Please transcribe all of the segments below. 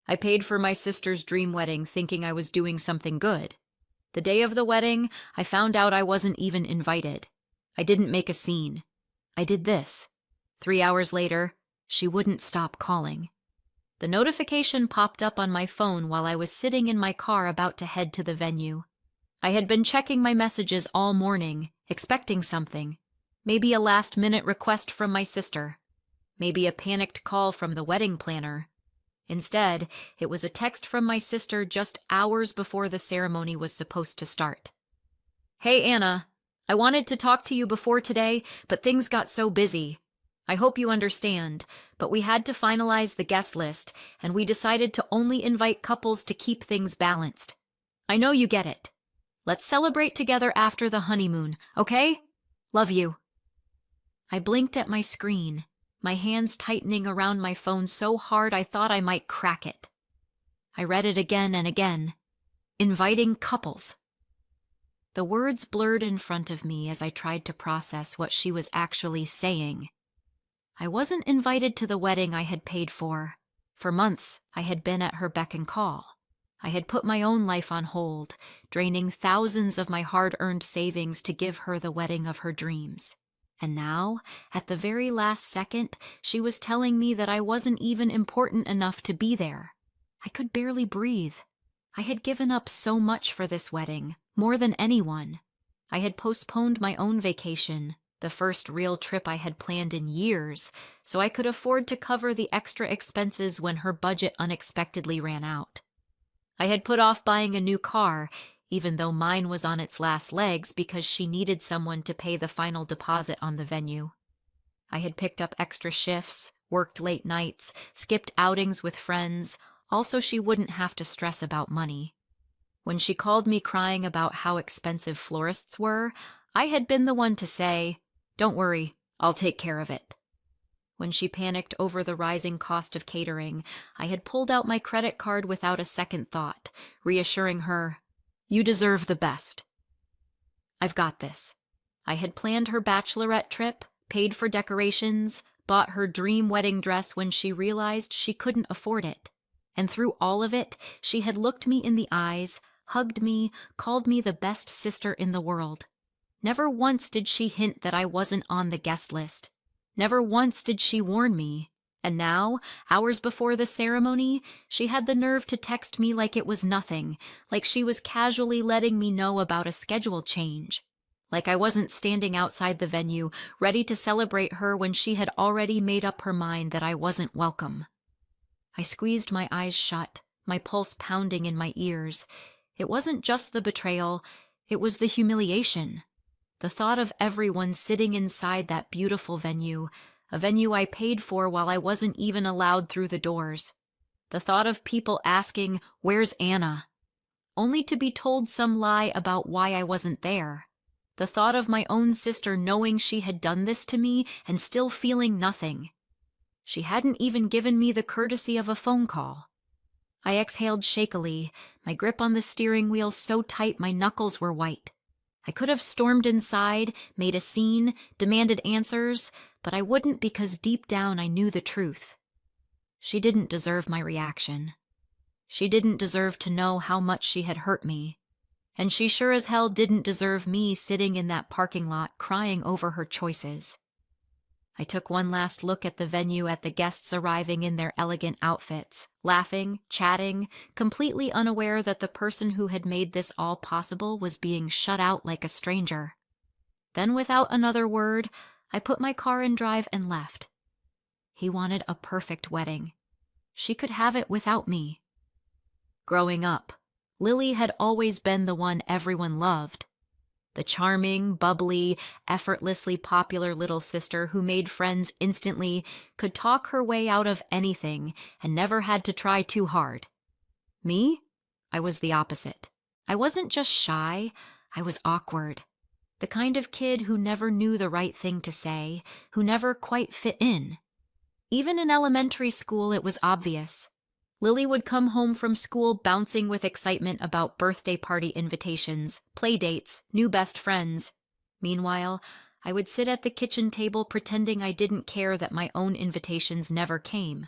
I paid for my sister's dream wedding thinking I was doing something good. The day of the wedding, I found out I wasn't even invited. I didn't make a scene. I did this. 3 hours later, she wouldn't stop calling. The notification popped up on my phone while I was sitting in my car about to head to the venue. I had been checking my messages all morning, expecting something. Maybe a last-minute request from my sister. Maybe a panicked call from the wedding planner. Instead, it was a text from my sister just hours before the ceremony was supposed to start. "Hey, Anna. I wanted to talk to you before today, but things got so busy. I hope you understand, but we had to finalize the guest list, and we decided to only invite couples to keep things balanced. I know you get it. Let's celebrate together after the honeymoon, okay? Love you." I blinked at my screen, my hands tightening around my phone so hard I thought I might crack it. I read it again and again. Inviting couples. The words blurred in front of me as I tried to process what she was actually saying. I wasn't invited to the wedding I had paid for. For months, I had been at her beck and call. I had put my own life on hold, draining thousands of my hard-earned savings to give her the wedding of her dreams. And now, at the very last second, she was telling me that I wasn't even important enough to be there. I could barely breathe. I had given up so much for this wedding, more than anyone. I had postponed my own vacation, the first real trip I had planned in years, so I could afford to cover the extra expenses when her budget unexpectedly ran out. I had put off buying a new car, even though mine was on its last legs because she needed someone to pay the final deposit on the venue. I had picked up extra shifts, worked late nights, skipped outings with friends, also she wouldn't have to stress about money. When she called me crying about how expensive florists were, I had been the one to say, "Don't worry, I'll take care of it." When she panicked over the rising cost of catering, I had pulled out my credit card without a second thought, reassuring her, "You deserve the best." I've got this. I had planned her bachelorette trip, paid for decorations, bought her dream wedding dress when she realized she couldn't afford it. And through all of it, she had looked me in the eyes, hugged me, called me the best sister in the world. Never once did she hint that I wasn't on the guest list. Never once did she warn me. And now, hours before the ceremony, she had the nerve to text me like it was nothing, like she was casually letting me know about a schedule change. Like I wasn't standing outside the venue, ready to celebrate her when she had already made up her mind that I wasn't welcome. I squeezed my eyes shut, my pulse pounding in my ears. It wasn't just the betrayal, it was the humiliation. The thought of everyone sitting inside that beautiful venue, a venue I paid for while I wasn't even allowed through the doors. The thought of people asking, "Where's Anna?" Only to be told some lie about why I wasn't there. The thought of my own sister knowing she had done this to me and still feeling nothing. She hadn't even given me the courtesy of a phone call. I exhaled shakily, my grip on the steering wheel so tight my knuckles were white. I could have stormed inside, made a scene, demanded answers, but I wouldn't because deep down I knew the truth. She didn't deserve my reaction. She didn't deserve to know how much she had hurt me. And she sure as hell didn't deserve me sitting in that parking lot crying over her choices. I took one last look at the venue at the guests arriving in their elegant outfits, laughing, chatting, completely unaware that the person who had made this all possible was being shut out like a stranger. Then without another word, I put my car in drive and left. He wanted a perfect wedding. She could have it without me. Growing up, Lily had always been the one everyone loved. The charming, bubbly, effortlessly popular little sister who made friends instantly, could talk her way out of anything, and never had to try too hard. Me? I was the opposite. I wasn't just shy, I was awkward. The kind of kid who never knew the right thing to say, who never quite fit in. Even in elementary school, it was obvious. Lily would come home from school bouncing with excitement about birthday party invitations, play dates, new best friends. Meanwhile, I would sit at the kitchen table pretending I didn't care that my own invitations never came.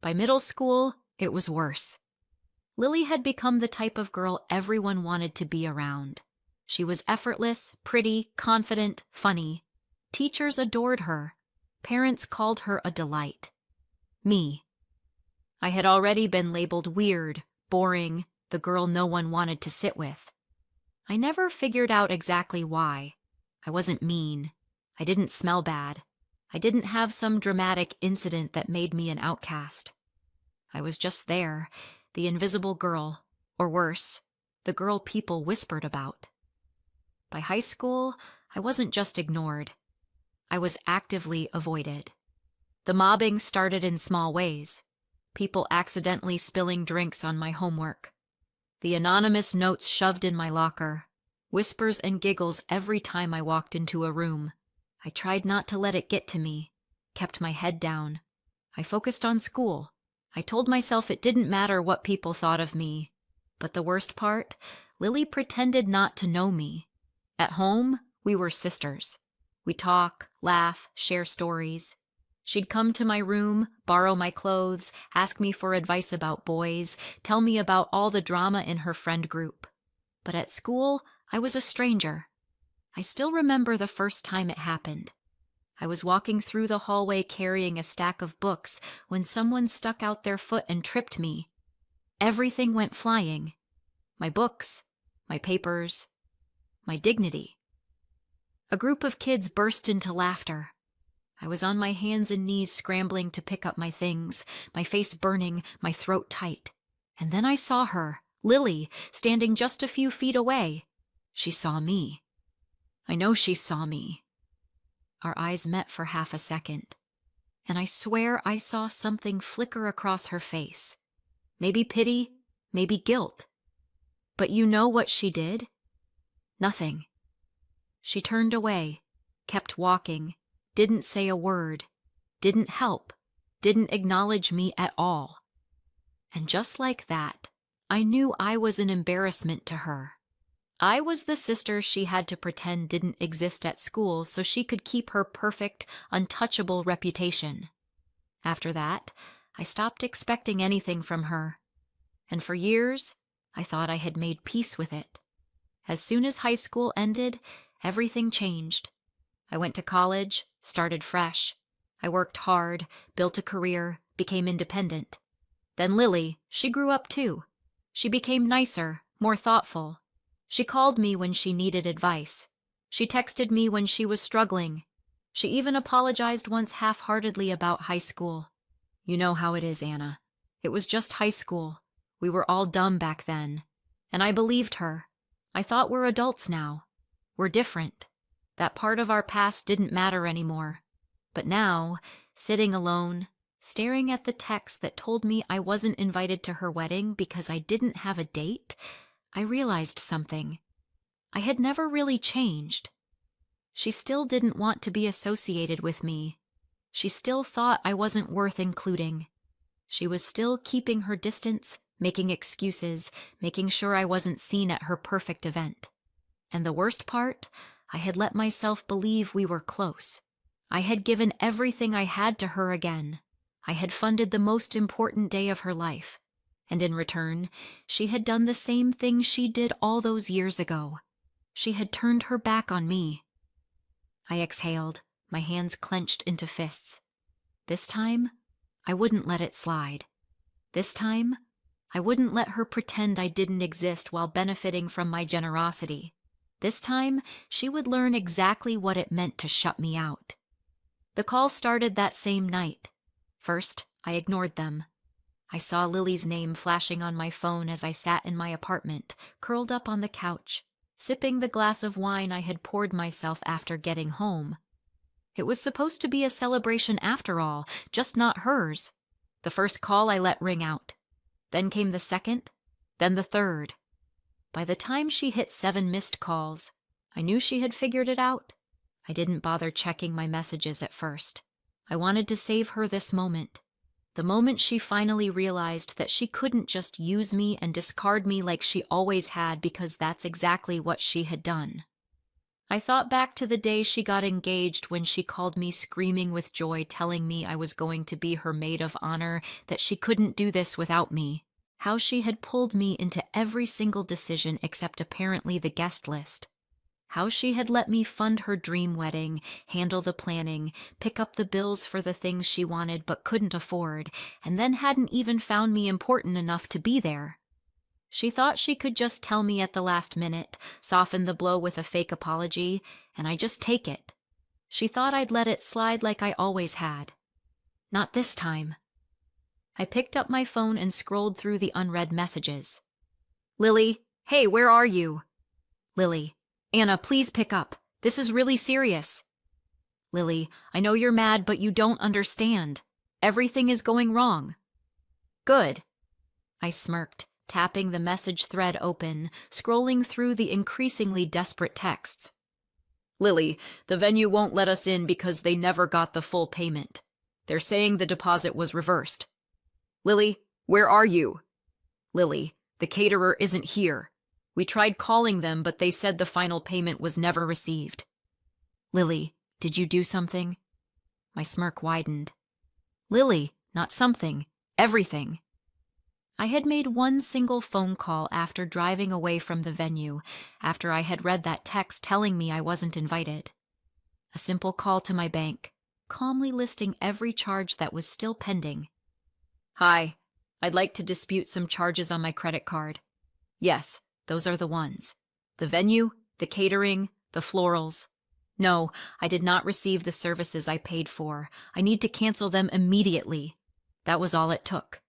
By middle school, It was worse. Lily had become the type of girl everyone wanted to be around. She was effortless, pretty, confident, funny. Teachers adored her. Parents called her a delight. Me. I had already been labeled weird, boring, the girl no one wanted to sit with. I never figured out exactly why. I wasn't mean. I didn't smell bad. I didn't have some dramatic incident that made me an outcast. I was just there, the invisible girl, or worse, the girl people whispered about. By high school, I wasn't just ignored. I was actively avoided. The mobbing started in small ways. People accidentally spilling drinks on my homework. The anonymous notes shoved in my locker. Whispers and giggles every time I walked into a room. I tried not to let it get to me. Kept my head down. I focused on school. I told myself it didn't matter what people thought of me. But the worst part, Lily pretended not to know me. At home, we were sisters. We talk, laugh, share stories. She'd come to my room, borrow my clothes, ask me for advice about boys, tell me about all the drama in her friend group. But at school, I was a stranger. I still remember the first time it happened. I was walking through the hallway carrying a stack of books when someone stuck out their foot and tripped me. Everything went flying. My books, my papers, my dignity. A group of kids burst into laughter. I was on my hands and knees scrambling to pick up my things, my face burning, my throat tight. And then I saw her, Lily, standing just a few feet away. She saw me. I know she saw me. Our eyes met for half a second, and I swear I saw something flicker across her face. Maybe pity, maybe guilt. But you know what she did? Nothing. She turned away, kept walking, didn't say a word, didn't help, didn't acknowledge me at all. And just like that, I knew I was an embarrassment to her. I was the sister she had to pretend didn't exist at school so she could keep her perfect, untouchable reputation. After that, I stopped expecting anything from her. And for years, I thought I had made peace with it. As soon as high school ended, everything changed. I went to college, started fresh. I worked hard, built a career, became independent. Then Lily, she grew up too. She became nicer, more thoughtful. She called me when she needed advice. She texted me when she was struggling. She even apologized once half-heartedly about high school. You know how it is, Anna. It was just high school. We were all dumb back then. And I believed her. I thought we're adults now. We're different. That part of our past didn't matter anymore. But now, sitting alone, staring at the text that told me I wasn't invited to her wedding because I didn't have a date, I realized something. I had never really changed. She still didn't want to be associated with me. She still thought I wasn't worth including. She was still keeping her distance, making excuses, making sure I wasn't seen at her perfect event. And the worst part, I had let myself believe we were close. I had given everything I had to her again. I had funded the most important day of her life. And in return, she had done the same thing she did all those years ago. She had turned her back on me. I exhaled, my hands clenched into fists. This time, I wouldn't let it slide. This time, I wouldn't let her pretend I didn't exist while benefiting from my generosity. This time, she would learn exactly what it meant to shut me out. The call started that same night. First, I ignored them. I saw Lily's name flashing on my phone as I sat in my apartment, curled up on the couch, sipping the glass of wine I had poured myself after getting home. It was supposed to be a celebration after all, just not hers. The first call I let ring out. Then came the second, then the third. By the time she hit 7 missed calls, I knew she had figured it out. I didn't bother checking my messages at first. I wanted to save her this moment. The moment she finally realized that she couldn't just use me and discard me like she always had because that's exactly what she had done. I thought back to the day she got engaged when she called me screaming with joy, telling me I was going to be her maid of honor, that she couldn't do this without me. How she had pulled me into every single decision except apparently the guest list. How she had let me fund her dream wedding, handle the planning, pick up the bills for the things she wanted but couldn't afford, and then hadn't even found me important enough to be there. She thought she could just tell me at the last minute, soften the blow with a fake apology, and I just take it. She thought I'd let it slide like I always had. Not this time. I picked up my phone and scrolled through the unread messages. Lily, hey, where are you? Lily, Anna, please pick up. This is really serious. Lily, I know you're mad, but you don't understand. Everything is going wrong. Good. I smirked, tapping the message thread open, scrolling through the increasingly desperate texts. Lily, the venue won't let us in because they never got the full payment. They're saying the deposit was reversed. Lily, where are you? Lily, the caterer isn't here. We tried calling them, but they said the final payment was never received. Lily, did you do something? My smirk widened. Lily, not something. Everything. I had made one single phone call after driving away from the venue, after I had read that text telling me I wasn't invited. A simple call to my bank, calmly listing every charge that was still pending. Hi, I'd like to dispute some charges on my credit card. Yes, those are the ones. The venue, the catering, the florals. No, I did not receive the services I paid for. I need to cancel them immediately. That was all it took.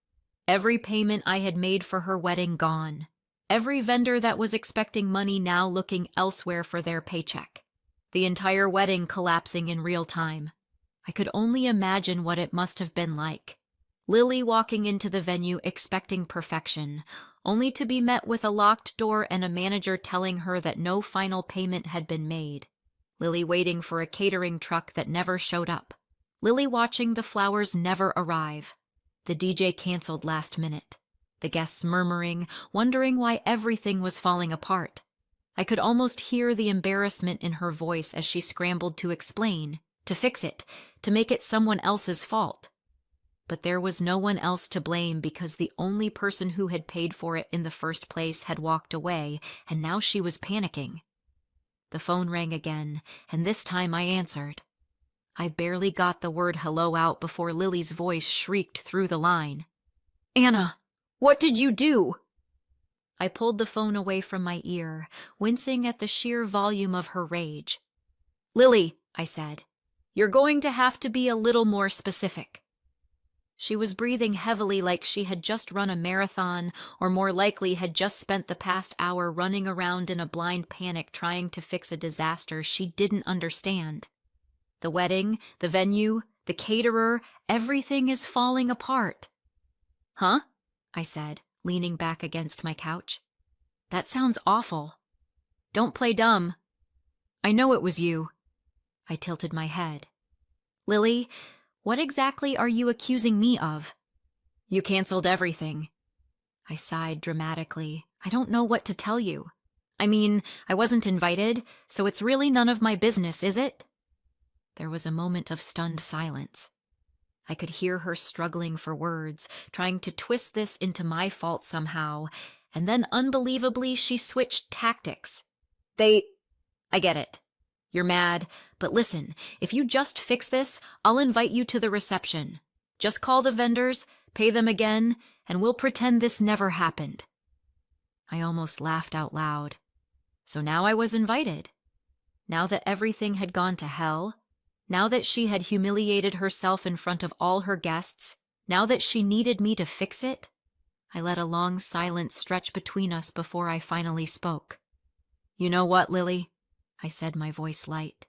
Every payment I had made for her wedding gone. Every vendor that was expecting money now looking elsewhere for their paycheck. The entire wedding collapsing in real time. I could only imagine what it must have been like. Lily walking into the venue expecting perfection, only to be met with a locked door and a manager telling her that no final payment had been made. Lily waiting for a catering truck that never showed up. Lily watching the flowers never arrive. The DJ canceled last minute. The guests murmuring, wondering why everything was falling apart. I could almost hear the embarrassment in her voice as she scrambled to explain, to fix it, to make it someone else's fault. But there was no one else to blame because the only person who had paid for it in the first place had walked away, and now she was panicking. The phone rang again, and this time I answered. I barely got the word hello out before Lily's voice shrieked through the line. Anna, what did you do? I pulled the phone away from my ear, wincing at the sheer volume of her rage. Lily, I said, you're going to have to be a little more specific. She was breathing heavily like she had just run a marathon, or more likely had just spent the past hour running around in a blind panic trying to fix a disaster she didn't understand. The wedding, the venue, the caterer, everything is falling apart. Huh? I said, leaning back against my couch. That sounds awful. Don't play dumb. I know it was you. I tilted my head. Lily, what exactly are you accusing me of? You canceled everything. I sighed dramatically. I don't know what to tell you. I mean, I wasn't invited, so it's really none of my business, is it? There was a moment of stunned silence. I could hear her struggling for words, trying to twist this into my fault somehow, and then unbelievably she switched tactics. I get it. You're mad, but listen, if you just fix this, I'll invite you to the reception. Just call the vendors, pay them again, and we'll pretend this never happened. I almost laughed out loud. So now I was invited. Now that everything had gone to hell, now that she had humiliated herself in front of all her guests, now that she needed me to fix it, I let a long silence stretch between us before I finally spoke. You know what, Lily? I said, my voice light.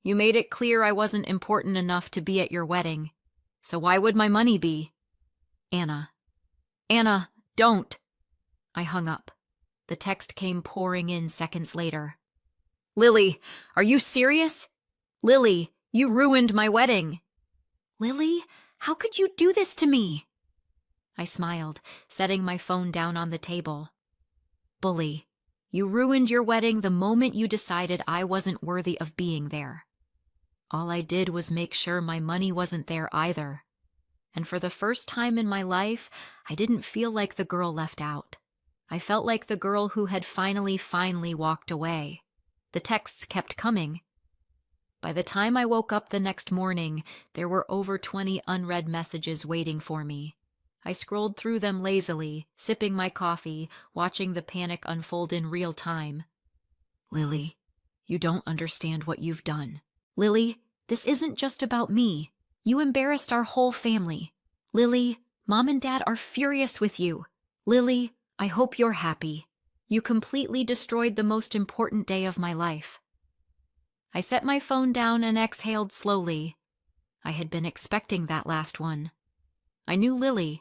You made it clear I wasn't important enough to be at your wedding. So why would my money be? Anna, don't. I hung up. The text came pouring in seconds later. Lily, are you serious? Lily, you ruined my wedding. Lily, how could you do this to me? I smiled, setting my phone down on the table. Bully, You ruined your wedding the moment you decided I wasn't worthy of being there. All I did was make sure my money wasn't there either. And for the first time in my life, I didn't feel like the girl left out. I felt like the girl who had finally walked away. The texts kept coming. By the time I woke up the next morning, there were over 20 unread messages waiting for me. I scrolled through them lazily, sipping my coffee, watching the panic unfold in real time. Lily, you don't understand what you've done. Lily, this isn't just about me. You embarrassed our whole family. Lily, Mom and Dad are furious with you. Lily, I hope you're happy. You completely destroyed the most important day of my life. I set my phone down and exhaled slowly. I had been expecting that last one. I knew Lily.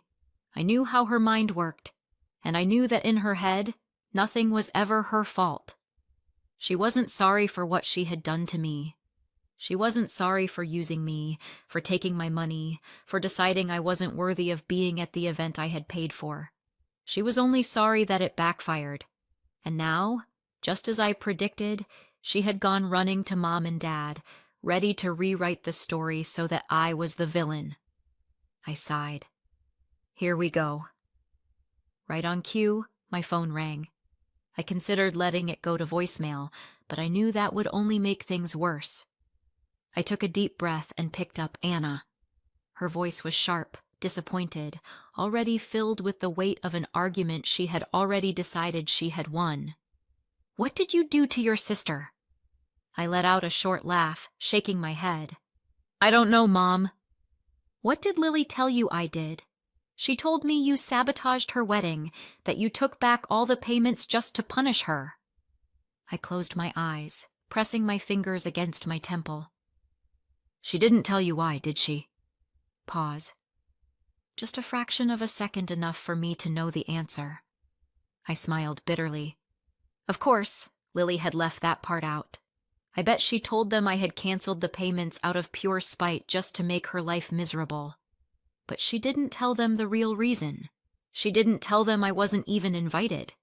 I knew how her mind worked, and I knew that in her head, nothing was ever her fault. She wasn't sorry for what she had done to me. She wasn't sorry for using me, for taking my money, for deciding I wasn't worthy of being at the event I had paid for. She was only sorry that it backfired. And now, just as I predicted, she had gone running to Mom and Dad, ready to rewrite the story so that I was the villain. I sighed. Here we go. Right on cue, my phone rang. I considered letting it go to voicemail, but I knew that would only make things worse. I took a deep breath and picked up Anna. Her voice was sharp, disappointed, already filled with the weight of an argument she had already decided she had won. What did you do to your sister? I let out a short laugh, shaking my head. I don't know, Mom. What did Lily tell you I did? She told me you sabotaged her wedding, that you took back all the payments just to punish her. I closed my eyes, pressing my fingers against my temple. She didn't tell you why, did she? Pause. Just a fraction of a second enough for me to know the answer. I smiled bitterly. Of course, Lily had left that part out. I bet she told them I had canceled the payments out of pure spite just to make her life miserable. But she didn't tell them the real reason. She didn't tell them I wasn't even invited.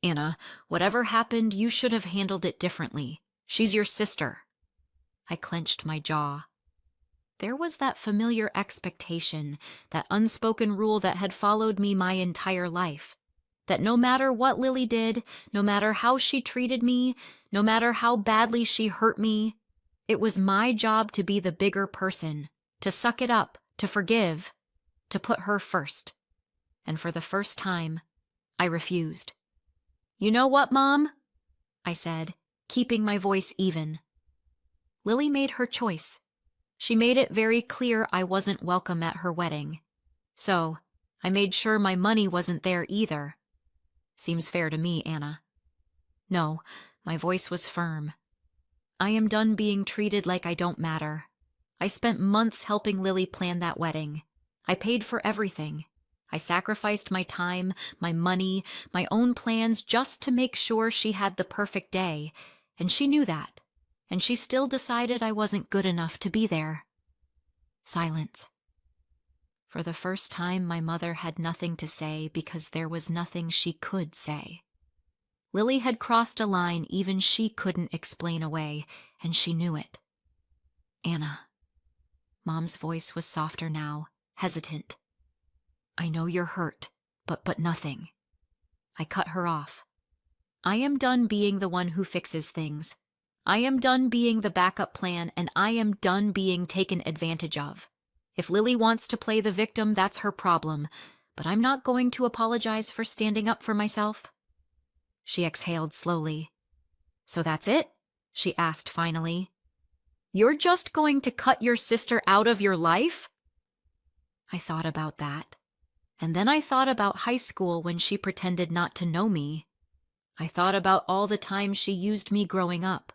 Anna, whatever happened, you should have handled it differently. She's your sister. I clenched my jaw. There was that familiar expectation, that unspoken rule that had followed me my entire life. That no matter what Lily did, no matter how she treated me, no matter how badly she hurt me, it was my job to be the bigger person, to suck it up, to forgive, to put her first. And for the first time, I refused. You know what, Mom? I said, keeping my voice even. Lily made her choice. She made it very clear I wasn't welcome at her wedding. So, I made sure my money wasn't there either. Seems fair to me, Anna. No, my voice was firm. I am done being treated like I don't matter. I spent months helping Lily plan that wedding. I paid for everything. I sacrificed my time, my money, my own plans just to make sure she had the perfect day, and she knew that, and she still decided I wasn't good enough to be there. Silence. For the first time, my mother had nothing to say because there was nothing she could say. Lily had crossed a line even she couldn't explain away, and she knew it. Anna. Mom's voice was softer now, hesitant. I know you're hurt, but nothing. I cut her off. I am done being the one who fixes things. I am done being the backup plan, and I am done being taken advantage of. If Lily wants to play the victim, that's her problem, but I'm not going to apologize for standing up for myself. She exhaled slowly. So that's it? She asked finally. You're just going to cut your sister out of your life? I thought about that. And then I thought about high school when she pretended not to know me. I thought about all the time she used me growing up.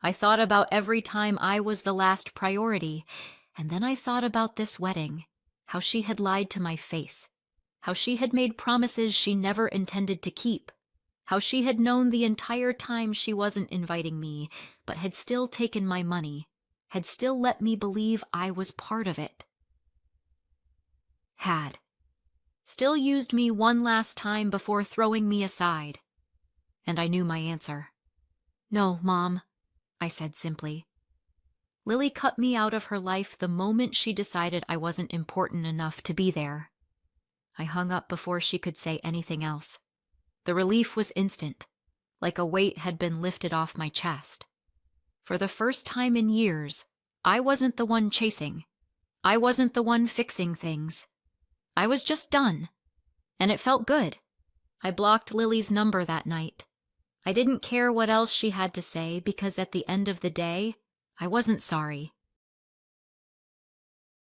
I thought about every time I was the last priority. And then I thought about this wedding, how she had lied to my face, how she had made promises she never intended to keep, how she had known the entire time she wasn't inviting me, but had still taken my money, had still let me believe I was part of it. Had. Still used me one last time before throwing me aside. and I knew my answer. "No, Mom," I said simply. Lily cut me out of her life the moment she decided I wasn't important enough to be there. I hung up before she could say anything else. The relief was instant, like a weight had been lifted off my chest. For the first time in years, I wasn't the one chasing. I wasn't the one fixing things. I was just done. And it felt good. I blocked Lily's number that night. I didn't care what else she had to say because at the end of the day, I wasn't sorry.